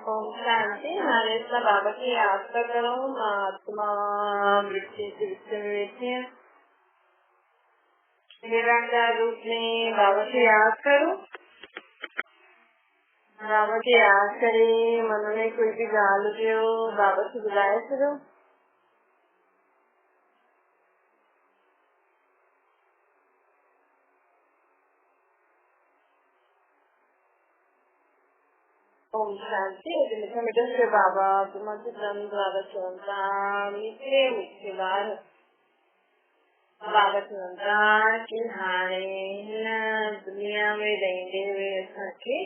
ओम शांति। हमारे सब बाबा की आस्था करो। महात्मा वृत्ति से बैठे हैं, निराकार रूप में बाबा की याद करो। बाबा की याद करे, मन में कोई भी गाल हो बाबा से बुलाए करो। ओम शांति। मीठा मीठा से बाबा तुम्हारे ब्रह्म द्वारा चलता मीठे मीठे बार बाबा चलता कि हाणे दुनिया में रहते हुए सके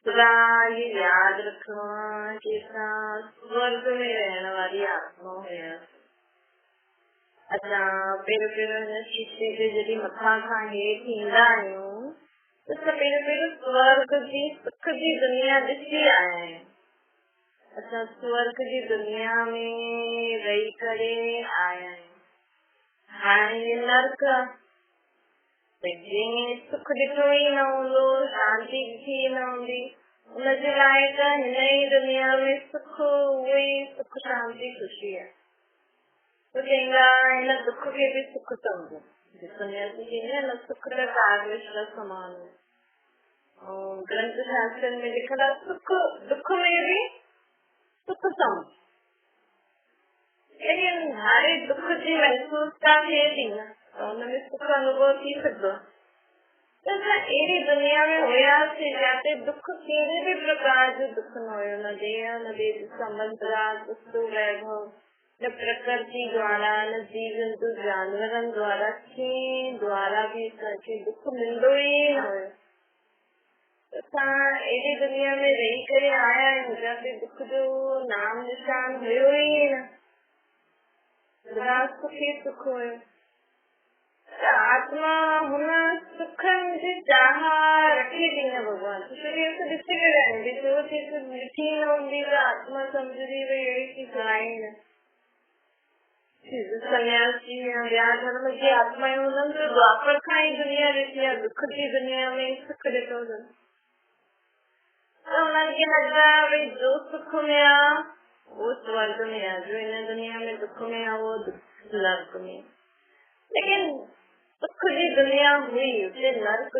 खुदा ये याद रखो कि स्वर्ग में रहने वाली आत्मा है। अच्छा पेड़ पेड़ शीशे से जड़ी मथा खाए थींदा आहियूं तो पेड़ पेड़ स्वर्ग की सुख की दुनिया ॾिसी आया आहियूं। असां स्वर्ग की दुनिया में रही करे आया आहियूं। हाणे नर्क जंहिं सुख ॾिठो ई न हूंदो, शांति ॾिठी न हूंदी, उनजे लाइ त हिन ई दुनिया में सुख उहे सुख शांति ख़ुशी आहे। तो चईंदा हिन दुख खे बि सुख समझो। न सुख त कागज का समान है। ग्रंथ शास्त्र में लिखा था सुख दुख में भी सुख समझ। लेकिन हमारे दुख की महसूस थिए थी न तो उनमें सुख अनुभव थी सकते। तो अहिड़ी दुनिया में हुयासीं जिते दुख कहिड़े भी प्रकार जो दुख न हुयो, न देह न देह संबंध वस्तु वैभव, न प्रकृति द्वारा, न जीव जंतु जानवरनि द्वारा, कंहिं द्वारा भी असांखे दुख मिलंदो ई न हुयो। असां अहिड़ी दुनिया में रही करे आया आहियूं जिते दुख जो नाम निशान हुयो ई न, सुख ही सुख हुयो। आत्मा हुन सुखनि जी चाह रखे थी न भगवान। ॾिसी करे आहियूं जो चीज ॾिठी न हूंदी त आत्मा सम्झदी भई अहिड़ी चीज आहे न। सन्यासी या धर्म की आत्माएं उन्हनि जो द्वापर खां ई दुनिया ॾिठी आहे, दुख जी दुनिया में सुख ॾिठो अथनि। तो उन्हनि खे लॻंदो आहे भई जो सुख में आहे वो स्वर्ग में आहे, जो हिन दुनिया में दुख में आहे वो नर्क में। लेकिन सुख जी दुनिया हुई उते नर्क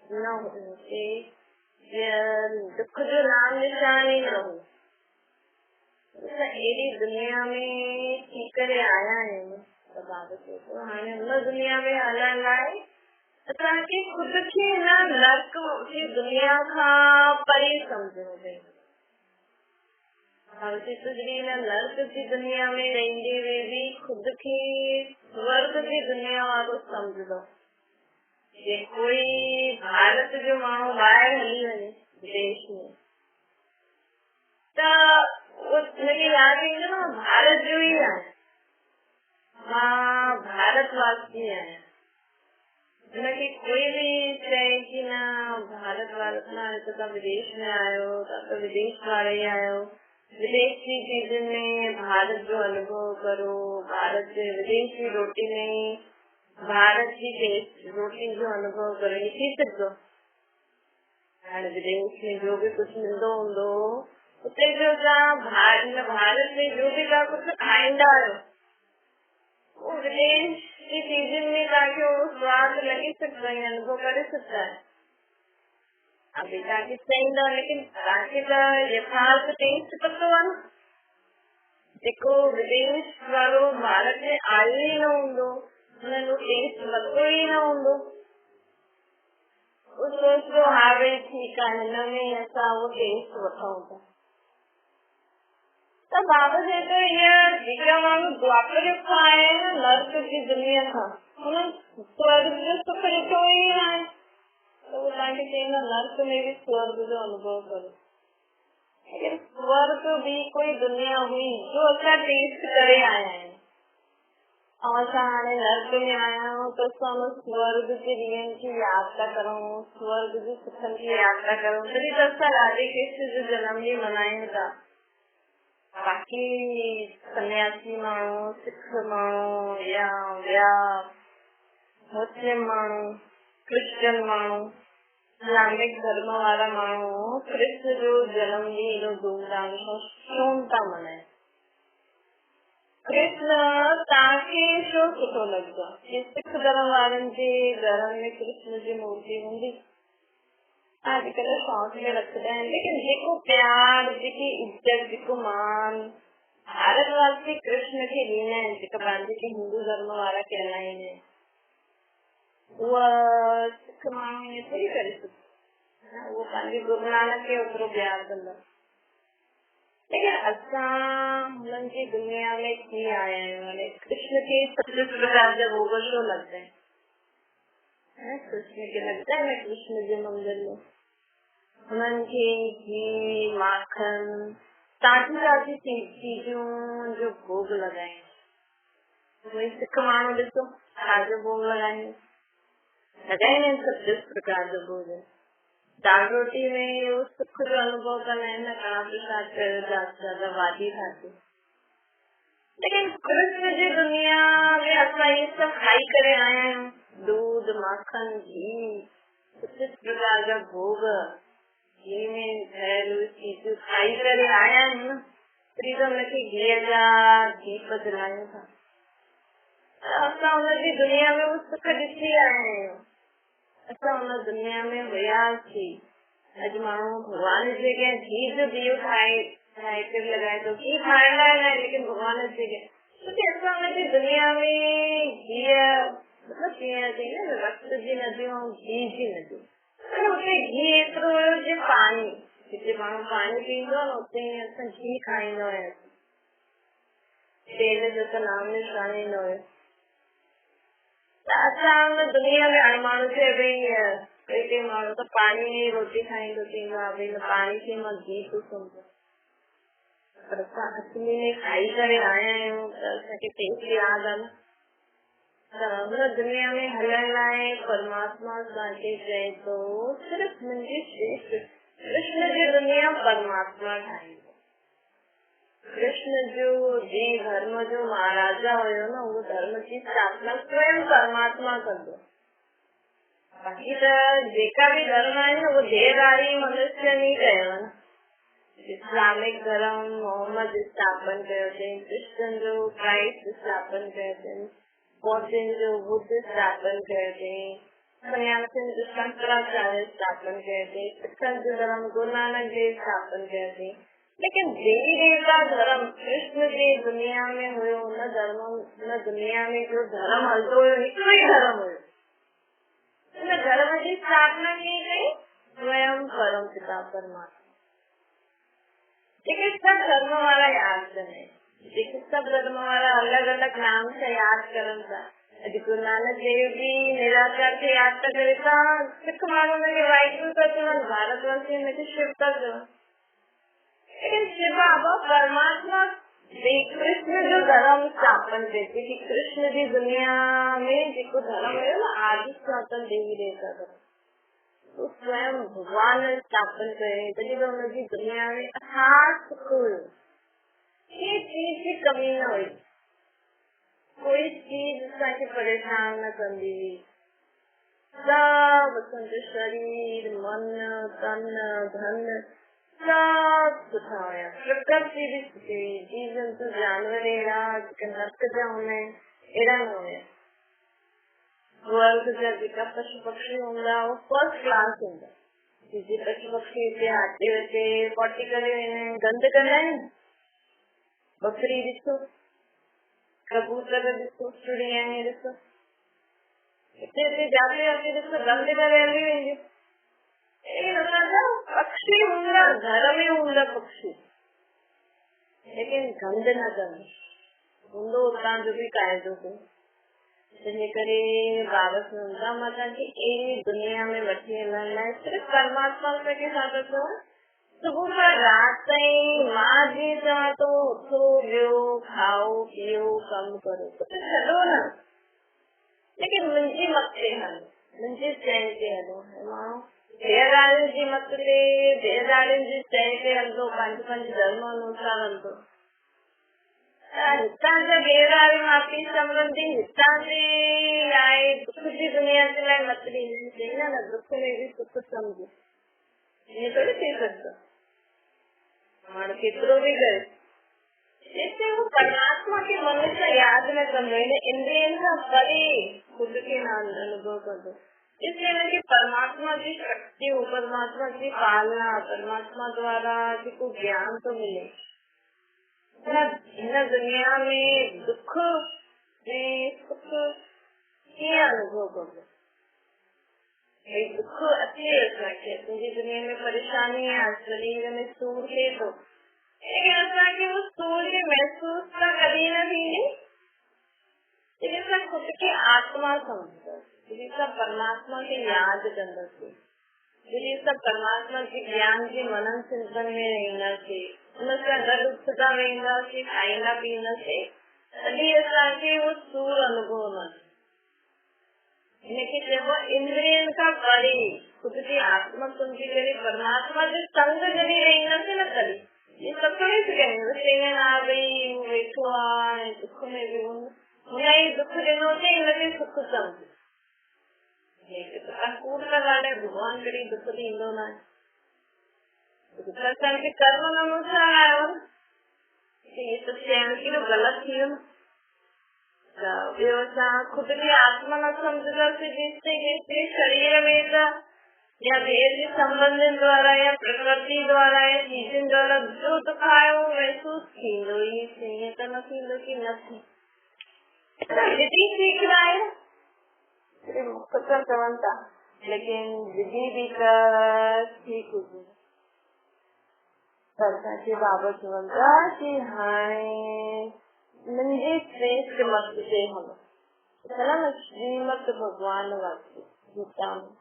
न हुते दुख जो नाम निशान ही न हो। अहिड़ी दुनिया में थी करे आया आहियूं त बाबा चए थो हाणे हुन दुनिया में हलण लाइ असांखे खुद खे न नर्क जी दुनिया खां परे समझणो पवंदो। नर्क की दुनिया में रहंदे हुए भी खुद खे स्वर्ग की दुनिया वारो समझदो। जे कोई भारत जो माण्हू ॿाहिरि हली वञे विदेश में त उनखे यादि ईंदो न भारत जो ई आहे, मां भारतवासी आहियां। उनखे कोई भी चए कि न भारत वारा तव्हां विदेश में आयो त विदेश वारा ई आयो, विदेश की चीजन में भारत जो अनुभव करो, भारत जे विदेश की रोटी में भारत की टेस्ट रोटी जो अनुभव करो, ये थी सकदो। हाणे विदेश में जो भी कुछ मिलंदो हूंदो उते जो तव्हां भारत में जो भी तव्हां कुछ खाईंदा आहियो वो विदेश की चीजन में तव्हांखे वो स्वाद लगी सकता है, अनुभव करे सकता है। अभी तव्हांखे चईंदा लेकिन तव्हांखे त यथार्थ टेस्ट पतो आहे न। जेको विदेश वारो भारत में आयो ई न हूंदो हुननि वो टेस्ट वरितो ई न हूंदो, वो सोचदो हा भई ठीकु आहे हिन में असां वो टेस्ट वठूं था। त बाबा चए थो हीअं जेका माण्हू द्वापर युग खां आया आहिनि न नर्क जी दुनिया खां, हुननि स्वर्ग जो सुख ॾिठो ई न आहे त उहो तव्हांखे चईंदा नर्क में भी स्वर्ग जो अनुभव करो। लेकिन स्वर्ग भी कोई दुनिया हुई जो असां टेस्ट करे आया आहियूं। ऐं असां हाणे नर्क में आया आहियूं त असां स्वर्ग जे ॾींहंनि की यादि था करूं, स्वर्ग जे सुखनि की यादि था करूं, तॾहिं त असां राधे कृष्ण जो जनम ॾींहुं मल्हायूं था। बाकी सन्यासी माण्हू, सिख माण्हू या मुस्लिम माण्हू, क्रिश्चियन माण्हू इस्लामिक धर्म वारा माण्हू कृष्ण जो जन्म ॾींहुं एॾो धूमधाम सां छो था मल्हाइनि? कृष्ण तव्हांखे छो सुठो लॻंदो आहे? सिख धर्म वारनि जे घर में कृष्ण जी मूर्ति हूंदी, अॼुकल्ह शौक़ में रखंदा आहिनि, लेकिन जेको प्यार, जेकी इज्जत, जेको मान भारतवासी कृष्ण खे ॾींदा आहिनि, जेका पंहिंजे हिंदू धर्म वारा कहलाईंदा आहिनि, उहा सिख माण्हू ईअं थोरी करे सघे। उहो पंहिंजे गुरु नानक खे ओतिरो प्यार कंदा। लेकिन असां हुननि जी दुनिया में कीअं आया आहियूं? कृष्ण खे 36 प्रकार जा भोग छो लगता है? कृष्ण के लगता है कृष्ण जे मंदिर में हुननि खे घी, माखन, ताज़ी ताज़ी चीजूं जो भोग लगाए। वही सिख माण्हू ॾिसो छाजो भोग लगाइनि? लगाइनि 36 प्रकार जो भोग। दाल रोटी में वो सुख जो अनुभव कंदा आहिनि, कड़ा प्रसाद कयो, ज्यादा वादी ठाती। लेकिन कृष्ण जी दुनिया में असां ये सब खाई करे आया आहियूं, दूध, माखन, घी, 36 प्रकार जा भोग, घी में ठहियल चीजूं खाई करे आया आहियूं न, तॾहिं त हुनखे घीअ जा दीप जलायूं था। असां हुनजी दुनिया में वो सुख ॾिसी आया आहियूं। असां हुन दुनिया में वियासीं। अॼु माण्हू भगवान जे अॻियां घी जो दीयो ठाहे करे लॻाए थो, घी खाइण लाइ न, लेकिन भगवान जे अॻियां, छोकी असां हुनजी दुनिया में घीअ मतिलबु कीअं चई न, रक्त जी नदियूं ऐं घी जी नदियूं, उते घी एतिरो हुयो जीअं पाणी, जिते माण्हू पाणी पींदो आहे न उते असां घी खाईंदा हुयासीं। तेल जो त नाम निशान ई न हुयो। असां हुन दुनिया में हाणे माण्हू चए भई कई माण्हू त पाणी में रोटी खाईंदो, चईंदो आहे भई पाणी खे मां घी थो सम्झो, पर असां असली में खाई करे आया आहियूं त असांखे टेस्ट यादि आहे न। त हुन दुनिया में हलण लाइ परमात्मा असांखे चए थो सिर्फ़ु मुंहिंजी श्रेष्ठ कृष्ण जी दुनिया परमात्मा ठाहींदो। कृष्ण जो जे धर्म जो महाराजा हुयो न, उहो धर्म जी स्थापना स्वयं परमात्मा कंदो। बाक़ी त जेका बि धर्म आहिनि न, उहो देहधारी मनुष्य नहीं कयो न। इस्लामिक धर्म मोहम्मद स्थापन कयो अथई, क्रिश्चन जो क्राइस्ट स्थापन कयो अथई, बौद्धिन जो बुद्ध स्थापन कयो अथई, सन्यासिन जो शंकराचार्य स्थापन कयो अथई, सिखन जो धर्म गुरु नानक देव स्थापन कयो अथई। लेकिन देवी देवता धर्म कृष्ण जी दुनिया में हुयो, न दुनिया में जो धर्म हलंदो हुयो हिकिड़ो ई धर्म हुयो। हुन धर्म जी स्थापना कीअं कई? स्वयं परम पिता परमात्मा। जेके सब धर्म वारा याद करें, जेके सब धर्म वारा अलग अलग नाम से याद करन था। अॼु गुरु नानक देव जी निराकार खे याद था करे था, सिख माण्हू हुनखे वाहिगुरु था चवनि, भारतवासी हुनखे शिव था चवनि। लेकिन शिव बाबा परमात्मा कृष्ण जो धर्म स्थापन कई थी। कृष्ण जी दुनिया में जेको धर्म हुयो न, आदि सनातन देवी देवता धर्म, तो स्वयं भगवान ने स्थापन करे, तॾहिं त हुनजी दुनिया में अथाह सुख हुयो, कंहिं चीज जी कमी न हुई, कोई चीज असांखे परेशान न कंदी हुई। सब असांजो शरीर, मन, तन, धन सब सुठा हुया। प्रकृति भी सुठी हुई, जीव जंतु जानवर अहिड़ा जेके नर्क जा हूंदा आहिनि अहिड़ा न हुया। वर्ग जा जेका पशु पक्षी हूंदा वो फर्स्ट क्लास हूंदा। जे पशु पक्षी हिते आटे वटे पॉटी करे वेंदा आहिनि, गंद कंदा आहिनि। बकरी ॾिसो, कबूतर ॾिसो, चिड़िया ॾिसो, हिते हिते जाते जाते ॾिसो गंद करे हली वेंदियूं। लेकिन असांजा पक्षी हूंदा, घर में हूंदा पक्षी, लेकिन गंद न कंदा, हूंदो उतां जो बि क़ाइदो हो। तंहिंजे करे बाबा सुंदरा माता जी अहिड़ी दुनिया में वठी हलण लाइ सिर्फ़ु परमात्मा खे छा थो चओ, सुबुह खां राति ताईं मां जीअं चवां थो उथो, वियो, खाओ, पियो, कमु करो, कुझु छॾो न, लेकिन मुंहिंजी मत ते हलो, मुंहिंजे चए ते हलो। माण्हू देहदारियुनि जी मत ते, देहदारियुनि जी चए ते हलंदो, पंहिंजो पंहिंजो धर्म अनुसार हलंदो। हितां जा बेरारी मापी संबंधी हितां से आए दुख की दुनिया से लाए मतरी चाहिए ना, दुख में भी सुख समझे, ये थोड़ी थी सकता हमारे केतरो भी गए। जैसे वो परमात्मा के मनुष्य याद में कर इंद्रिय का परे खुद के नाम अनुभव कर दो, इसलिए ना कि परमात्मा की शक्ति हो, परमात्मा की पालना, परमात्मा द्वारा जिसको ज्ञान तो मिले न दुनिया में दुख सुख ये अनुभव करो। दुख अच्छे रखे, तुझे दुनिया में परेशानी है, शरीर में सूर है तो ऐसा कि वो सूर के महसूस का कभी न भी नहीं, खुद की आत्मा समझकर सब परमात्मा के याद करना चाहिए, सब परमात्मा के ज्ञान के मनन चिंतन में रहना चाहिए, उनका दर्द उठता रहना चाहिए, खाना पीना से तभी ऐसा कि वो सूर अनुभव न, लेकिन जब वो इंद्रियन का बड़ी खुद की आत्मा सुनती करे परमात्मा जो संग जरी रहना से न करी, ये सब थोड़ी से कहेंगे आ गई बैठो दुख में भी उन्हें दुख देने से इनके सुख समझ कूट लगाने भगवान करी दुख दींदो ना के कर्म अनुसार आयो ये तो चैन की गलत थी व्यवसाय खुद की आत्मा न समझकर से जिससे शरीर में या भेद के संबंध द्वारा या प्रकृति द्वारा या चीजन द्वारा जो दुख आयो महसूस थींदो ही चाहिए तो न थींदो की न थी विधि सीख रहा है मुख्तर चवनता, लेकिन विधि भी ठीक हुई के बाबा चवनता की हाणे मुझे श्रेष्ठ मत से हम ना श्रीमत भगवान वाक्य गीता में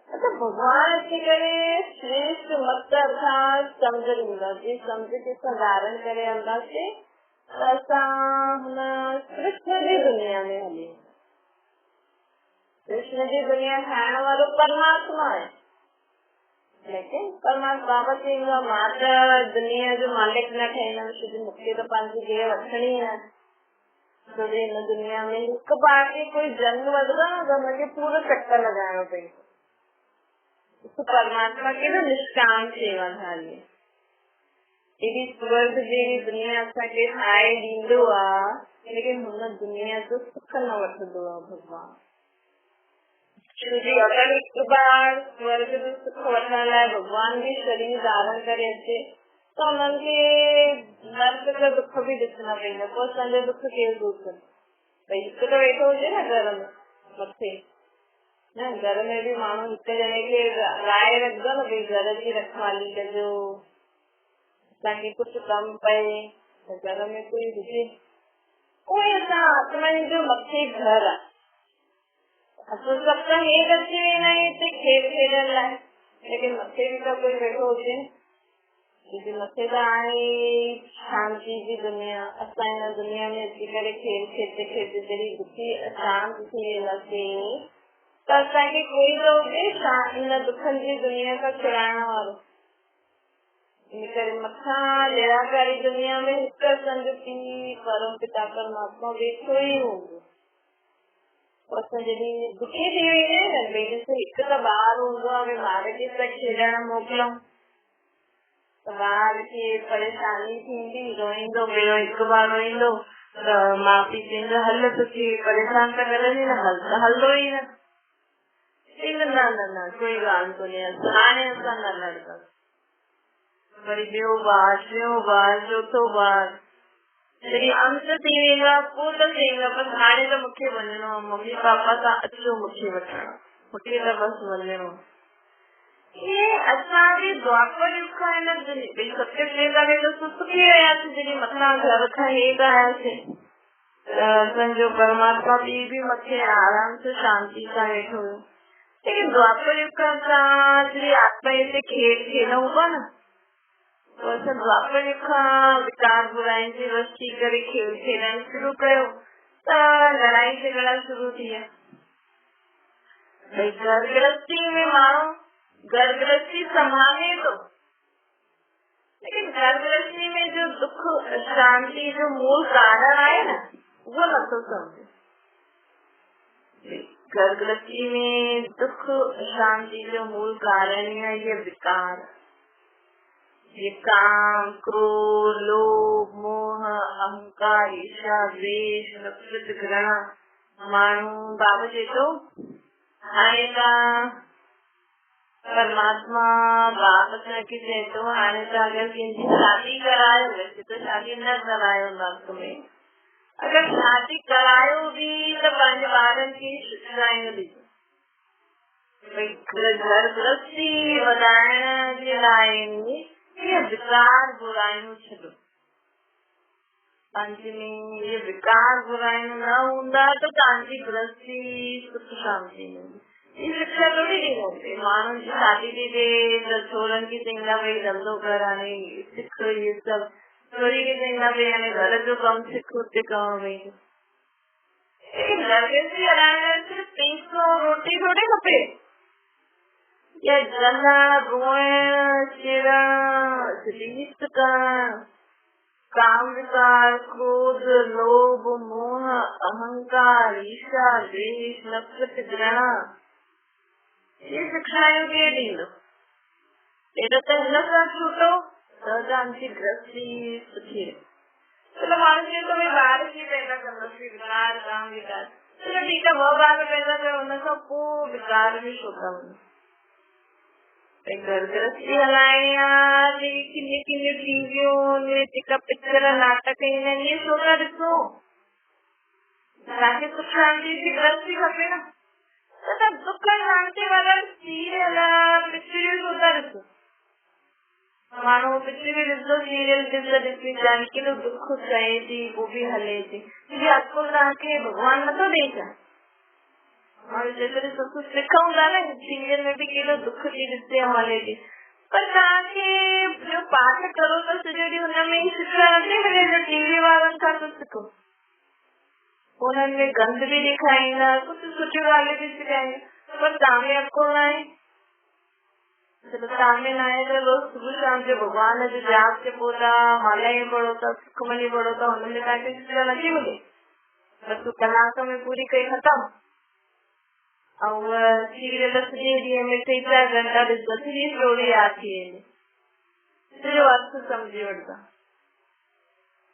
मतलब भगवान के करे श्रेष्ठ मत अर्थात समझ लूंगा जी समझ के साधारण करे अल्लाह से ऐसा कृष्ण की दुनिया में हले कृष्ण जी दुनिया खाने वालों परमात्मा है, लेकिन परमात्मा बाबा सिंह माता दुनिया जो मालिक न ठाइना मुख्य तो पांच जगह वठणी है तो इन दुनिया में हिक बार के कोई जन्म वधदा तो मुझे पूरा चक्कर लगाना पई तो परमात्मा की ना निष्काम सेवा थाली एडी स्वर्ग जेवी दुनिया असांखे ठाहे ॾींदो आहे, लेकिन हुन दुनिया जो सुख न वठंदो आहे भगवान। अगर एक बार स्वर्ग जो सुख वठण लाइ भगवान भी शरीर धारण करे अचे तो उनके नर्क का दुख भी ॾिसणा पवंदा, पोइ असांजो दुख केरु दूर कंदो? भई हिकु तो वेठो हुजे न घर में मथे न घर में भी माण्हू हिकु ॼणे खे राय रखंदो न भई घर जी रखवाली कजो, असांखे कुझु कमु पए त घर में कोई हुजे, कोई असां आत्मा जो मथे घर आहे असल सब तो हे बच्चे नहीं थे खेल खेलण लाइ, लेकिन मथे भी तो कोई वेठो हुजे मथे तो आहे शांति की दुनिया। असां हिन दुनिया में अची करे खेल खेलते खेलते जॾहिं दुखी अशांत थी वेंदासीं त असांखे कोई तो हुजे इन दुखनि जी दुनिया खां छुड़ाइण वारो, इन करे मथां निराकारी दुनिया में हिकु संग पीउ परम पिता परमात्मा वेठो ई हूंदो। जॾहिं दुखी थी वई न भई ॾिस हिकु त ॿार हूंदो आहे ॿार खे त खेॾण मोकिलऊं त ॿार खे परेशानी थींदी रोईंदो पहिरियों हिकु बार रोईंदो त माउ पीउ चवंदो हल तोखे परेशान त करे न हलंदो ई न न कोई ॻाल्हि कोन्हे हाणे असां न लड़ंदासीं। वरी ॿियो ॿार चौथो ॿार जॾहिं अंत थी वेंदो पोइ त चईंदा बस हाणे त मूंखे वञिणो आहे मम्मी पापा सां अचो मूंखे वठण, मूंखे त बस वञिणो। ये असांजे द्वापर युग खां हिन भई सत्य त्रेता में त सुखी रहियासीं जॾहिं मथां घर खां हेठि आयासीं असांजो परमात्मा पीउ भी मथे आराम से शांति सां वेठो हुयो, लेकिन द्वापर युग खां असां जॾहिं आत्मा हिते खेल खेलूं पिया न असां द्वापर युग खां विकार बुराइनि जी वस्ती करे खेल खेलण शुरू कयो त लड़ाई झगड़ा शुरू थी विया। भई घर गृहस्थी में माण्हू घर गृहस्थी संभाले तो, लेकिन लेकिन घर गृहस्थी में जो दुख शांति जो मूल कारण आए ना, वो न तो समझे। घर गृहस्थी में दुख शांति जो मूल कारण है ये विकार, ये काम, क्रोध, लोभ, मोह, अहंकार, ईर्ष्या, द्वेष, नफरत, घृणा। माण्हू बाबा जी तो आएगा परमात्मा वापस रखी से तो आने का अगर किसी शादी करायो, वैसे तो शादी न करायो नाथ में, अगर शादी करायो भी तो पंज बारन की शिक्षाएं दी घर गृहस्थी वधाइण जे लाइ ये विकार बुराइयों छो। पंचमी ये विकार बुराइयों न हूंदा तो तव्हांजी गृहस्थी सुख शांति मिलंदी। ये शिक्षा थोड़ी दी रहती माण्हू जी शादी थी थे छोरन की चईंदा भई धंधो कर हाणे सिख, ये सब छोरी खे चईंदा भई हाणे घर जो कम सिख, उते कम भई। लेकिन घर गृहस्थी हलाइण लाइ सिर्फ पैसो रोटी थोड़ी खपे, या जलण, रोइण, चिड़ण, रीत करण, काम, विकार, क्रोध, लोभ, मोह, अहंकार, ईर्ष्या, द्वेष, नफरत, घृणा, ये शिक्षाएं के ॾींदो। एॾो त हिन सां छूटो त तव्हांजी गृहस्थी सुठी रहे। चलो माण्हू चए थो भई ॿार कीअं पैदा कंदसि, विकार, काम, विकार। चलो ठीकु आहे, ॿ ॿार पैदा कयो, हुन खां पोइ विकार में छो था वञो। घर गृहस्थी हलाइणी आहे, किन्नी किन्नी टीवियूं में जेका पिक्चर नाटक ईंदा आहिनि, इहे छो था ॾिसो? तव्हांखे सुख शांति जी गृहस्थी खपे न, त तव्हां दुख शांति वारा सीरियल पिक्चरियूं छो था ॾिसो? माण्हू पिक्चरियूं ॾिसंदो, सीरियल ॾिसी जाने केॾो दुख सहे थी, पोइ बि हले थी। इहा अकुल तव्हांखे भॻवान नथो ॾेई छा? और जेतिरे सब कुछ लिखा हूंदा न सीरियल में भी केॾो दुख थी ॾिसे हले थी, पर तव्हांखे जो पाठ करो त सॼो ॾींहुं हुनमें ई शिक्षा नथी मिले जो टीवी वारनि खां कुझु सिखो। उन्हनि में गंद बि ॾेखारींदा, कुझु सुठियूं ॻाल्हियूं बि सेखारींदा, पर तव्हां में अकुल न आहे। चलो तव्हां में न आहे त रोज़ सुबुह शाम जो भॻवान जो जाप जपो था, मालायूं पढ़ो था, सुखमनी पढ़ो था, हुनमें तव्हांखे शिक्षा नथी मिले? बसि कलाक में पूरी कई ख़तमु। और सीरियल सॼे ॾींहं में 3-4 घंटा ॾिसंदा, सॼी स्टोरी यादि थी वेंदी, सॼो अर्थ सम्झी वठंदा।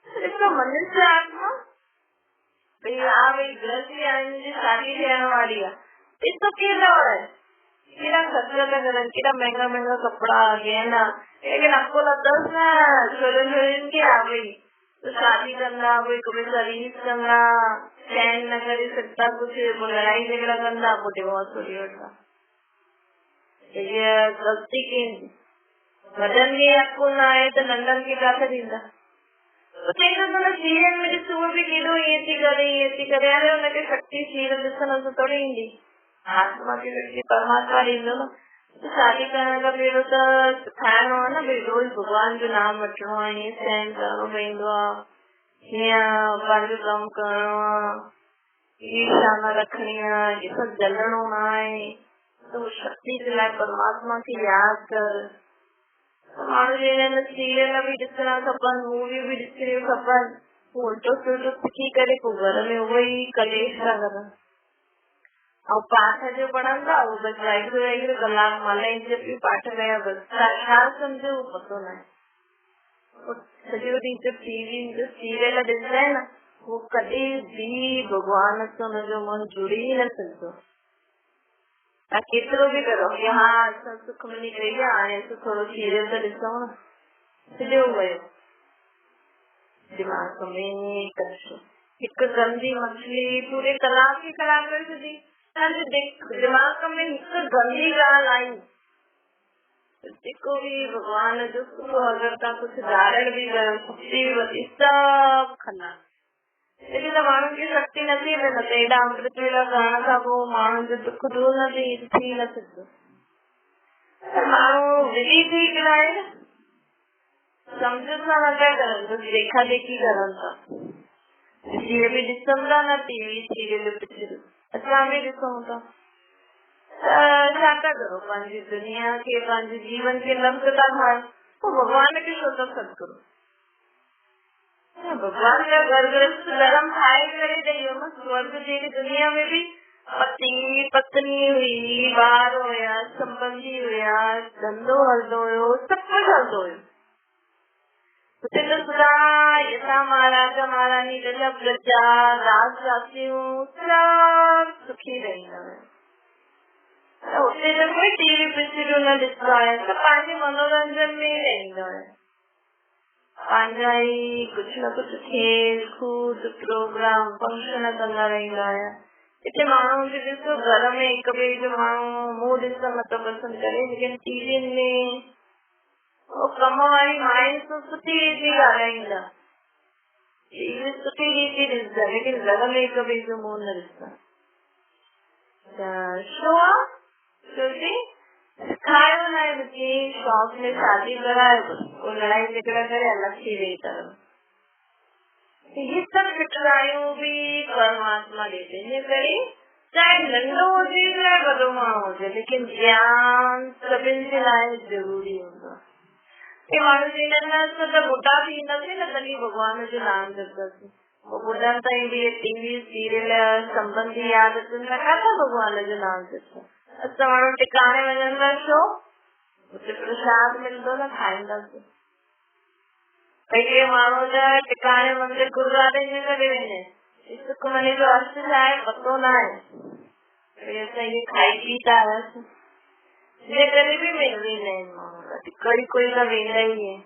ॾिसो मनुष्य आत्मा भई हा भई गृहस्थी आहिनि जी शादी थियण वारी आहे, ॾिसो केॾा आहे, केॾा ख़र्च था करनि, केॾा महांगा महांगा कपिड़ा गहना, लेकिन अकुल अथसि न छोरियुनि छोरियुनि खे हा भई तो शादी कंदा, कोई कभी सर्विस कंदा, चैन न करे सघंदा, कुछ लड़ाई झगड़ा कंदा, पोइ डिवोर्स वठी वठंदा। ये गलती कंहिंजी? वॾनि खे अकुल न आहे त नंढनि खे किथे ॾींदा? सीरियल में ॾिस, उहो बि केॾो ईअं थी करे, अरे हुनखे शक्ति सीरियल ॾिसण सां थोड़ी ईंदी, आत्मा खे शक्ति परमात्मा ॾींदो न। शादी करण खां पहिरियों त सिखाइणो आहे न भई रोज़ भॻवान जो नाम वठिणो आहे, हीअं सहन करणो पवंदो आहे, हीअं पंहिंजो कमु करणो आहे, ईर्ष्या न रखणी आहे, इहे सभु जलणो न आहे, त शक्ति जे लाइ परमात्मा खे यादि कर। माण्हू चवंदा सीरियल बि ॾिसणा खपनि, मूवियूं बि ॾिसणियूं खपनि, उल्टो सुल्टो सिखी करे पोइ घर में उहो ई कलेश था करनि। और पाठ जो पढ़ंदा, वो बस वाहिगुरु वाहिगुरु कलाक मालाएं जपी पाठ कया, बस छा सम्झो पतो न आहे। सॼो ॾींहुं जो टीवी जो सीरियल ॾिसंदा आहिनि न, वो कॾहिं बि भॻवान सां हुनजो मन जुड़ी न सघंदो। तव्हां केतिरो बि करो कि हा असां सुखमनी कई आहे, हाणे असां थोरो सीरियल त ॾिसूं न, सॼो वियो दिमाग़ में कष्ट। हिकु गंदी मछली पूरे कलाक ई ख़राब करे छॾी, दिमाग़ में हिकु गंदी ॻाल्हि आई, जेको बि भॻवान जो सुख अगरि तव्हां कुझु धारण बि कयो, शक्ति बि वधी, सभु खना। लेकिन माण्हुनि खे शक्ति नथी मिले, त एॾा अमृत वेला करण खां पोइ माण्हुनि जो दुख दूर न थी न सघंदो। माण्हू विधि ठीक न आहे, सम्झ सां न था करनि, बसि देखा देखी करनि था। सीरियल बि ॾिसनि था न, टीवी सीरियल पिक्चर असां बि ॾिसूं था, छा था करो? पंहिंजी दुनिया खे, पंहिंजे जीवन खे नर्क था ठाहियो। तो भगवान खे छो था सॾु भगवान जा घर गृहस्थ धर्म ठाहे करे ॾेई न स्वर्ग जहिड़ी दुनिया में भी पति पत्नी हुई, ॿार हुया, संबंधी हुया, धंधो हलंदो हुयो, सभु कुझु हलंदो हुयो। हुते त सदा यथा महाराजा महारानी जा प्रजा राज रासियूं सभु सुखी रहंदा हुया। हुते त कोई टीवी पिक्चरूं न ॾिसंदो आहे, सभु पंहिंजे मनोरंजन में ई रहंदा हुया। पंहिंजा ई कुझु न कुझु खेल कूद प्रोग्राम फंक्शन कंदा रहंदा हुया। हिते माण्हू खे ॾिसो घर में हिक ॿिए जो माण्हू मुंहुं ॾिसण नथो पसंदि करे, लेकिन टीवियुनि में कम वारी मायुनि सां सुठी रीति ॻाल्हाईंदा, टीवी सुठी रीति ॾिसंदा, लेकिन घर में हिक ॿिए जो मुंहुं न ॾिसंदा। छो आहे? छोकी सिखायो न आहे मुझे शौक़ में शादी करायो, वो लड़ाई झगड़ा करे अलग थी रही तरह। ये सब कठिनाइयों भी परमात्मा देते हैं करे, चाहे नंढो हुजे चाहे वॾो माण्हू हुजे, लेकिन ज्ञान सभिनि जे लाइ ज़रूरी हूंदो आहे। माण्हू चवंदा आहिनि त बुढा थींदासीं न तॾहिं भॻवान जो नाम जपंदासीं, बुढनि ताईं भी टीवी सीरियल संबंधी याद अचनि था, किथां भॻवान जो नाम जपंदा। असां माण्हू टिकाणे वञनि था छो? उते प्रसाद मिलंदो न, खाईंदासीं। कई माण्हू जा टिकाणे मंदिर गुरुद्वारे में करे वेंदा आहिनि, सुखमनी जो अर्थ छा आहे पतो न आहे, असां इहे खाई पी था आयासीं, हिन करे बि वेंदा आहिनि माण्हू, कड़ी कोई त वेंदा ई आहिनि।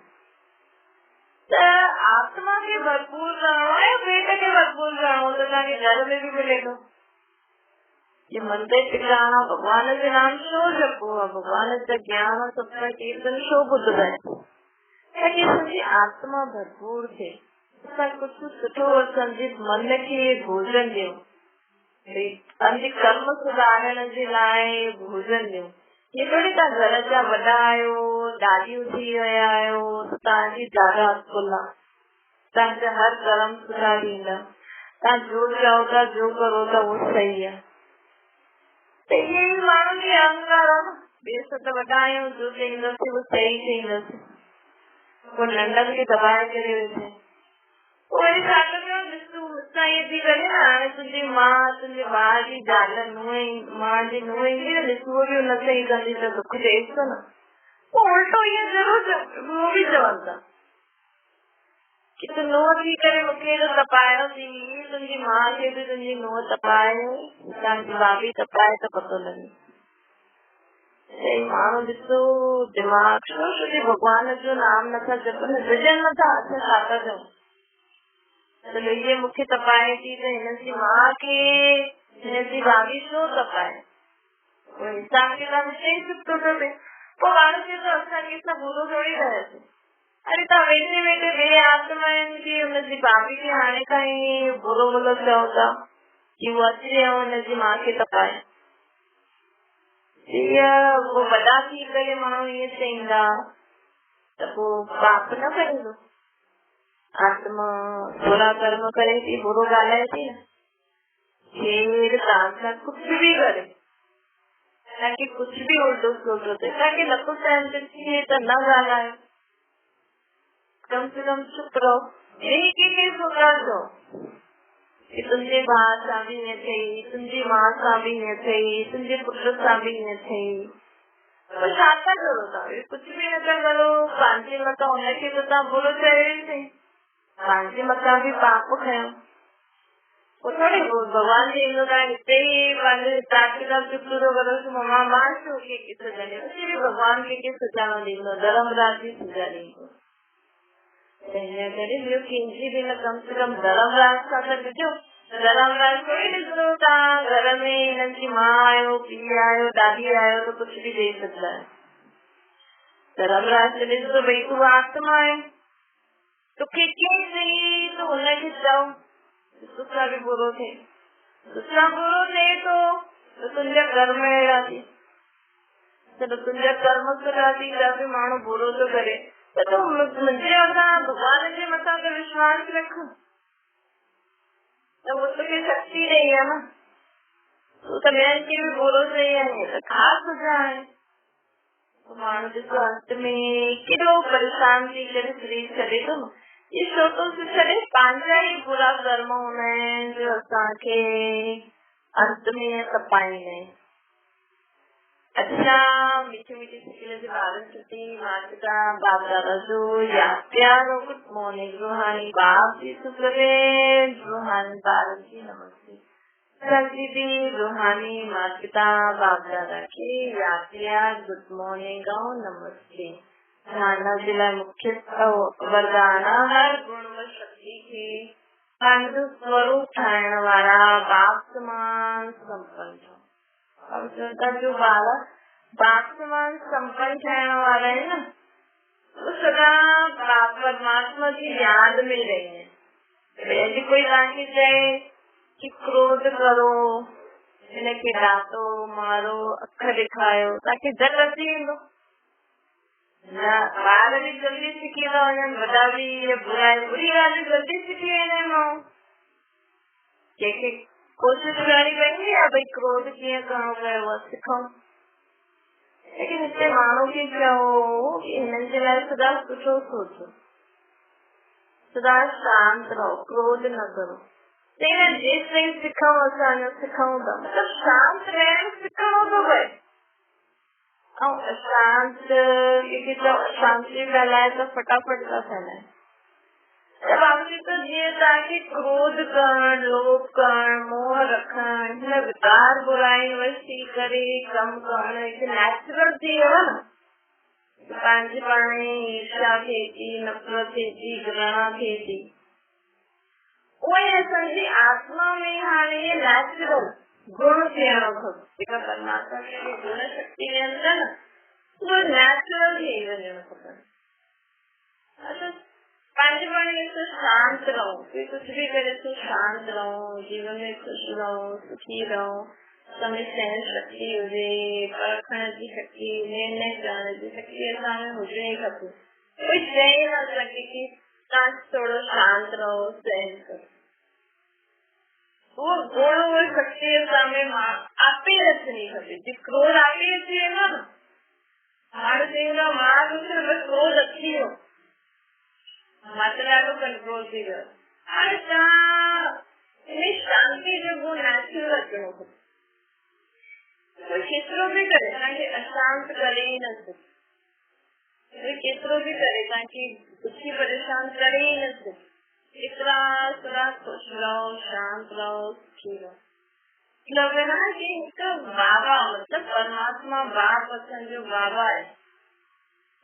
त आत्मा खे भरपूर करणो आहे, पेट खे भरपूर करणो त तव्हांखे घर में बि मिलेगा। ये मंदिर टिकाणा भगवान जो नाम छो जपो आहे, भगवान जा ज्ञान सत्संग कीर्तन छो ॿुधंदा आहिनि, ताकि असांजी आत्मा भरपूर थे, असां कुझु सुठो असांजे मन खे भोजन ॾियूं, पंहिंजे कर्म सुधारण जे लाइ भोजन ॾियूं। ये थोड़ी तव्हां घर जा वॾा आहियो, ॾाढियूं थी विया आहियो त तव्हांजी ज्यादा अकुल आहे, तव्हांजा हर कर्म सुधारींदा, तव्हां जो चओ था जो करो था उहो सही आहे। त इहे ई माण्हुनि खे अहंकार आहे न, ॿिए सां त वॾा आहियूं, जो चईंदासीं उहो सही चईंदासीं, वो नंढनि खे दबाए करे वेठे। वरी छा कयो, ॾिसूं मूंसां इहे थी करे न, हाणे तुंहिंजी माउ तुंहिंजे भाउ जी ज़ाल नुंहुं माउ जी नुंहुं ईंदी न, ॾिस उहो बि हुन सां ई कंदी त दुख थिएसि थो न। पोइ उल्टो ईअं ज़रूरु उहो बि चवनि था कि तूं नुंहुं थी करे मूंखे एॾो तपायो थी, तुंहिंजी माउ खे बि तुंहिंजी नुंहुं तपाए, तव्हांजी भाभी तपाए त पतो लॻे। माण्हू ॾिसो दिमाग़ छो भगवान जो नाम नथा जपनि, विझनि नथा, अच्छा छा था चऊं, इहे मूंखे तपाए थी त हिनजी माउ खे हिनजी भाभी छो तपाए, हिसाब किताब हिते ई छुट्टो थो थिए। पोइ माण्हू चए थो असांखे त बुरो थोरी रहियोसीं, अरे तव्हां वेठे वेठे ॿिए आत्मा आहिनि की हुनजी भाभी खे हाणे खां ई बुरो भलो चओ था कि उहो अचे ऐं हुनजी माउ खे तपाए। वॾा थी करे माण्हू ईअं चईंदा त पोइ पाप न करींदो, आत्मा बुरा कर्म करे थी, बुरो ॻाल्हाए थी न, केरु तव्हां सां कुझु बि करे, तव्हांखे कुझु बि उल्टो सुठो थिए, तव्हांखे नथो सहन थिए त न ॻाल्हायो, कम से कम चुप रहो। ॿिए कंहिंखे सोचायो कि तुंहिंजे भाउ सां बि ईअं थिए, तुंहिंजी माउ सां बि ईअं थिए, तुंहिंजे पुट सां बि ईअं थिए, पोइ छा था करो तव्हां? कुझु बि न था करो, पंहिंजे मथां हुनखे त तव्हां बुरो चयो ई थिए, पंहिंजे मथां बि पाप खयो। पोइ थोरी भॻवान चईंदो तव्हां हिते ई पंहिंजो हिसाब किताब चुप थो करो कि मां छो कंहिंखे सजा ॾियां, उते बि भॻवान कंहिंखे सजा न ॾींदो, धर्मराज जी सजा ॾींदो। हिन करे ॿियो कंहिंजी बि न, कम से कम धर्मराज सां त ॾिजो, धर्मराज कोई ॾिसो तव्हां घर में हिननि जी माउ आहियो, पीउ आहियो, ॾाॾी आहियो त कुझु बि ॾेई सघंदा आहियो, धर्मराज ॾिसो भई तूं आत्मा आहे, तोखे कीअं चई त हुनखे चओ, तोसां बि बुरो थिए, तोसां बुरो थिए थो त तुंहिंजा कर्म अहिड़ा थी, जॾहिं तुंहिंजा कर्म सुठा थी त बि माण्हू बुरो थो करे, त तूं मुंहिंजे मथां भॻवान जे मथां त विश्वास रख, त उहो तोखे शक्ति ॾेई आहे न, तूं त ॿियनि खे बि बुरो चई आहे त ख़ासि सजा आहे, तो माण्हू ॾिसो अंत में केॾो परेशान थी करे शरीर छॾे थो न। ये छो थो छॾे, पंहिंजा ई बुरा कर्म हूंदा आहिनि जो असांखे अंत में तपाईंदा आहिनि। अच्छा, मीठे मीठे सिकिल जे ॿारनि छुटी माता बाप दादा जो यादि प्यारो गुड मॉर्निंग। रूहानी बाप जी सुप्रभात, रूहानी ॿारनि जी नमस्ते। संजी दी रूहानी माता पिता बाप दादा की यादि प्यार गुड मॉर्निंग और नमस्ते। मानव जे लाइ मुख्य वरदान हर गुण व शक्ति खे पंहिंजो स्वरूप ठाहिण वारा बाप समान संपन्न ठो। जो बालक बाप समान संपन्न थियण वारा आहिनि न, वो सदा बाप परमात्मा की याद में रहे। यदि कोई तव्हांखे चए कि क्रोध करो, हिनखे डांटो मारो अख ॾेखारियो, तव्हांखे झट अची वेंदो न। ॿार बि जल्दी सिखी था वञनि, वॾा बि इहे बुरी ॻाल्हि जल्दी सिखी वेंदा आहिनि माण्हू। कंहिंखे कोशिश करणी पवंदी आहे भई क्रोध कीअं करणो पियो सिखूं। लेकिन हिते माण्हू खे चयो कि हिननि जे लाइ सदा सुठो सोचो, सदा शांत रहो, क्रोध न करो। जेसि ताईं सिखूं असां सिखूं था, मतलब शांत रहण सिखणो थो पए। ऐं अशांत शांति फैलाए त फटाफट था फैलाए। तो जीअं तव्हांखे क्रोध करण, लोभ करण, मोह रखण, हिन विकार बुराई वसी करे कम करण हिकु नेचुरल थी वियो न। पंहिंजे पाण ईर्ष्या थिए थी, नफ़रत थिए थी, घृणा थिए थी। उहे असांजी आत्मा में हाणे ये नेचुरल गुण थियणो खपे। जेका परमात्मा खे गुण शक्ति ॾियनि था न, उहे नेचुरल थी वञणु खपनि। पंहिंजे पाण में शांत रहो, कोई कुछ भी करे तो शांत रहो, जीवन में खुश रहो, सुखी रहो। समय सहन शक्ति हुजे, परखण जी शक्ति, निर्णय करण जी शक्ति असां में हुजे ई खपे। कोई चई न सके कि तव्हां थोरो शांत रहो, सहन करो। वो गुण वो शक्ति असां में आप ही अचणी खपे। जी क्रोध आप ही अची वेंदो न, हाणे चईंदा मां कुझु बसि क्रोध अची वियो, मतलब कंट्रोल थी वियो। हाणे तव्हां शांति जो गुण नेचुरल अचणो खपे। कोई केतिरो बि करे तव्हांखे अशांत करे ई न सघे, कोई केतिरो बि करे तव्हांखे दुखी परेशान करे ई न सघे। एतिरा सदा खुश रहो, शांत रहो, सुखी रहो। मतलब है ना कि हिकु बाबा, मतलब परमात्मा बाप असांजो बाबा आहे।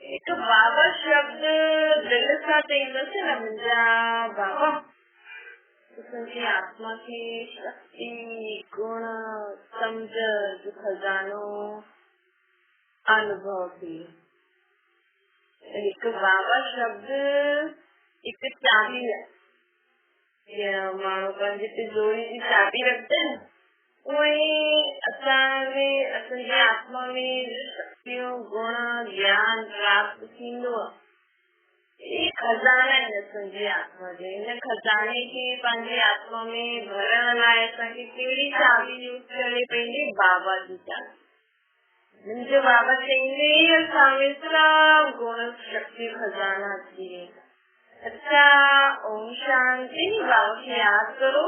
हिकु बाबा शब्द दिल सां चईंदसि न, मुंहिंजा बाबा, असांजी आत्मा खे शक्ति, गुण, सम्झ जो खजानो अनुभव थी। हिकु बाबा शब्द हिकु चाबी आहे। माण्हू पंहिंजी तिजोरी जी चाबी रखंदा आहिनि, उहे असांजी आत्मा में शक्तियूं, गुण, ज्ञान प्राप्त थींदो आहे। खजाना आहिनि असांजी आत्मा जे। हिन खजाने खे पंहिंजी आत्मा में भरण लाइ असांखे कहिड़ी चाबी यूज़ करणी पवंदी? बाबा जी चाबी। मुंहिंजो बाबा चईंदे ई असां में सभु गुण, शक्ति, खजाना अची वेंदा। अच्छा, ओम शांति। बाबा खे यादि करो।